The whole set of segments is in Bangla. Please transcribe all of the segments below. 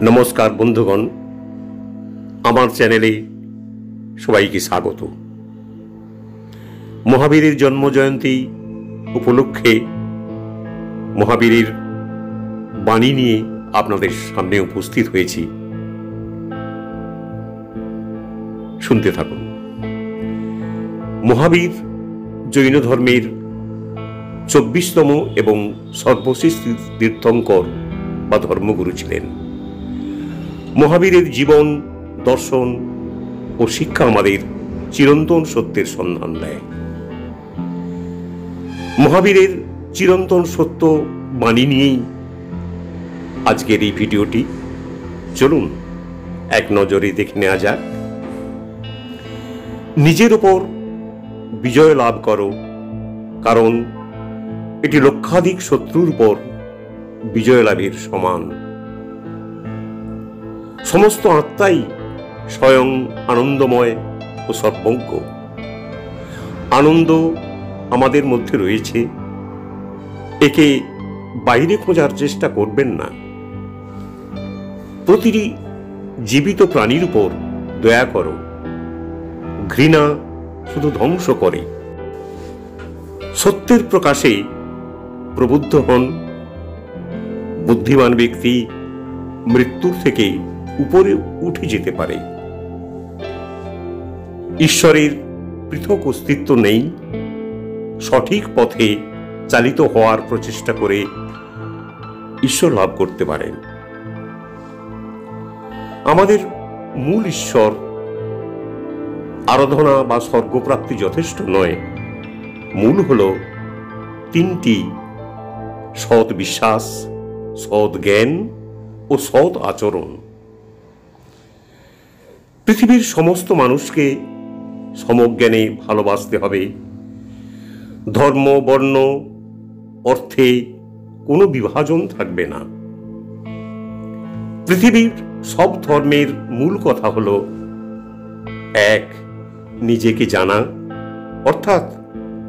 নমস্কার বন্ধুগণ, আমার চ্যানেলে সবাইকে স্বাগত। মহাবীরের জন্মজয়ন্তী উপলক্ষে মহাবীরের বাণী নিয়ে আপনাদের সামনে উপস্থিত হয়েছি। শুনতে থাকুন। মহাবীর জৈন ধর্মের 24তম এবং সর্বশেষ তীর্থঙ্কর বা ধর্মগুরু ছিলেন। মহাবীরের জীবন, দর্শন ও শিক্ষা আমাদের চিরন্তন সত্যের সন্ধান দেয়। মহাবীরের চিরন্তন সত্য বাণী নিয়েই আজকের এই ভিডিওটি। চলুন এক নজরে দেখে নেওয়া যাক। নিজের ওপর বিজয় লাভ করো, কারণ এটি লক্ষাধিক শত্রুর উপর বিজয় লাভের সমান। সমস্ত আত্মাই স্বয়ং আনন্দময় ও সর্বজ্ঞ। আনন্দ আমাদের মধ্যে রয়েছে, একে বাইরে খোঁজার চেষ্টা করবেন না। প্রতিটি জীবিত প্রাণীর উপর দয়া করো। ঘৃণা শুধু ধ্বংস করে। সত্যের প্রকাশে প্রবুদ্ধ হন। বুদ্ধিমান ব্যক্তি মৃত্যুর থেকে উপরে উঠে যেতে পারে। ঈশ্বরের পৃথক অস্তিত্ব নেই। সঠিক পথে চালিত হওয়ার প্রচেষ্টা করে ঈশ্বর লাভ করতে পারেন। আমাদের মূল ঈশ্বর আরাধনা বা স্বর্গপ্রাপ্তি যথেষ্ট নয়। মূল হল তিনটি: সৎ বিশ্বাস, সৎ জ্ঞান ও সৎ আচরণ। পৃথিবীর সমস্ত মানুষকে সমজ্ঞানে ভালোবাসতে হবে। ধর্ম, বর্ণ, অর্থে কোনো বিভাজন থাকবে না। পৃথিবীর সব ধর্মের মূল কথা হল এক, নিজেকে জানা, অর্থাৎ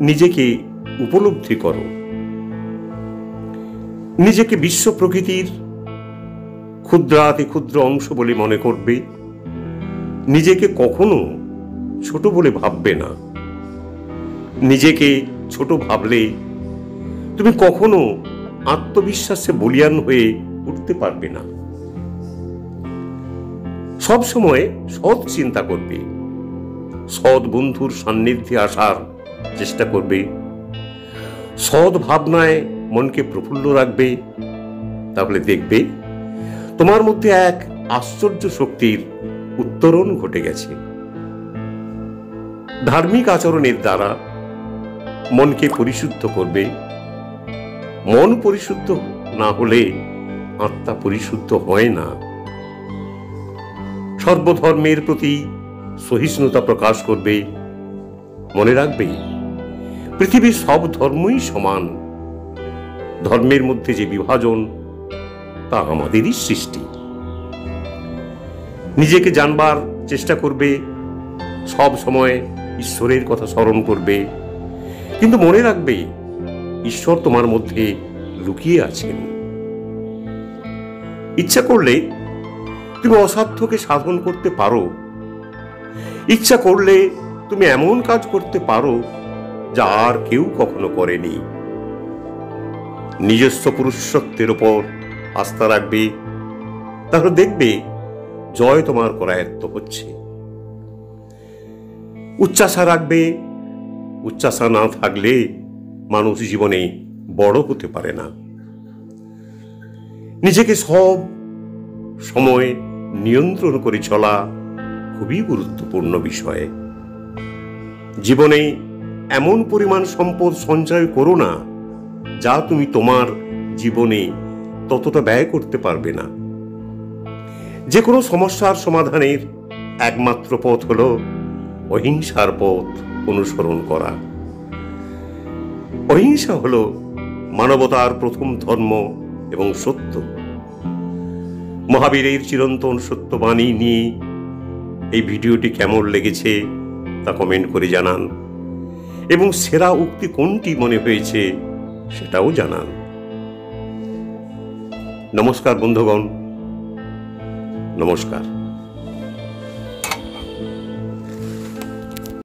নিজেকে উপলব্ধি করো। নিজেকে বিশ্ব প্রকৃতির ক্ষুদ্রাতি ক্ষুদ্র অংশ বলে মনে করবে। নিজেকে কখনো ছোট বলে ভাববে না। নিজেকে ছোট ভাবলে তুমি কখনো আত্মবিশ্বাসে বলীয়ান হয়ে উঠতে পারবে না। সব সময় সৎ চিন্তা করবে। সৎ বন্ধুর সান্নিধ্যে আসার চেষ্টা করবে। সৎ ভাবনায় মনকে প্রফুল্ল রাখবে। তাহলে দেখবে তোমার মধ্যে এক আশ্চর্য শক্তির উত্তরণ ঘটে গেছে। ধার্মিক আচরণের দ্বারা মনকে পরিশুদ্ধ করবে। মন পরিশুদ্ধ না হলে আত্মা পরিশুদ্ধ হয় না। সর্বধর্মের প্রতি সহিষ্ণুতা প্রকাশ করবে। মনে রাখবে, পৃথিবীর সব ধর্মই সমান। ধর্মের মধ্যে যে বিভাজন, তা আমাদেরই সৃষ্টি। নিজেকে জানবার চেষ্টা করবে। সব সময় ঈশ্বরের কথা স্মরণ করবে। কিন্তু মনে রাখবে, ঈশ্বর তোমার মধ্যে লুকিয়ে আছেন। ইচ্ছা করলে তুমি অসাধ্যকে সাধন করতে পারো। ইচ্ছা করলে তুমি এমন কাজ করতে পারো যা আর কেউ কখনো করেনি। নিজস্ব পুরুষত্বের উপর আস্থা রাখবে। তাহলে দেখবে জয় তোমার করায়ত্ত হচ্ছে। উচ্চাশা রাখবে। উচ্চাশা না থাকলে মানুষ জীবনে বড় হতে পারে না। নিজেকে সব সময় নিয়ন্ত্রণ করে চলা খুবই গুরুত্বপূর্ণ বিষয়। জীবনে এমন পরিমাণ সম্পদ সঞ্চয় করো না যা তুমি তোমার জীবনে ততটা ব্যয় করতে পারবে না। যে কোনো সমস্যার সমাধানের একমাত্র পথ হল অহিংসার পথ অনুসরণ করা। অহিংসা হল মানবতার প্রথম ধর্ম এবং সত্য। মহাবীরের চিরন্তন সত্যবাণী নিয়ে এই ভিডিওটি কেমন লেগেছে তা কমেন্ট করে জানান, এবং সেরা উক্তি কোনটি মনে হয়েছে সেটাও জানান। নমস্কার বন্ধুগণ, নমস্কার।